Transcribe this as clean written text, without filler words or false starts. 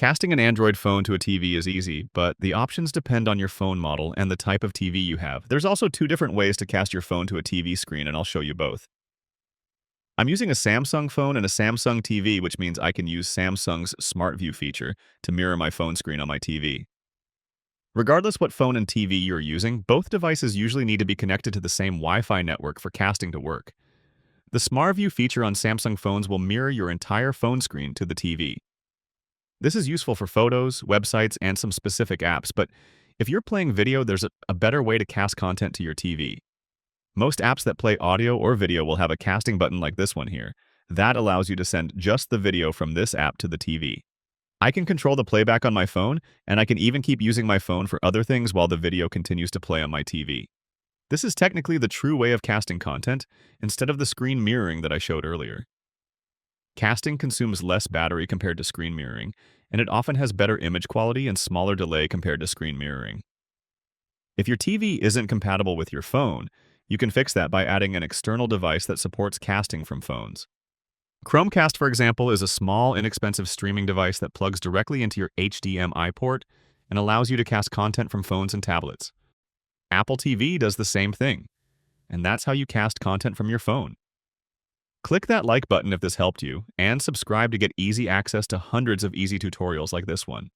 Casting an Android phone to a TV is easy, but the options depend on your phone model and the type of TV you have. There's also two different ways to cast your phone to a TV screen, and I'll show you both. I'm using a Samsung phone and a Samsung TV, which means I can use Samsung's Smart View feature to mirror my phone screen on my TV. Regardless what phone and TV you're using, both devices usually need to be connected to the same Wi-Fi network for casting to work. The Smart View feature on Samsung phones will mirror your entire phone screen to the TV. This is useful for photos, websites, and some specific apps, but if you're playing video, there's a better way to cast content to your TV. Most apps that play audio or video will have a casting button like this one here. That allows you to send just the video from this app to the TV. I can control the playback on my phone, and I can even keep using my phone for other things while the video continues to play on my TV. This is technically the true way of casting content, instead of the screen mirroring that I showed earlier. Casting consumes less battery compared to screen mirroring, and it often has better image quality and smaller delay compared to screen mirroring. If your TV isn't compatible with your phone, you can fix that by adding an external device that supports casting from phones. Chromecast, for example, is a small, inexpensive streaming device that plugs directly into your HDMI port and allows you to cast content from phones and tablets. Apple TV does the same thing, and that's how you cast content from your phone. Click that like button if this helped you, and subscribe to get easy access to hundreds of easy tutorials like this one.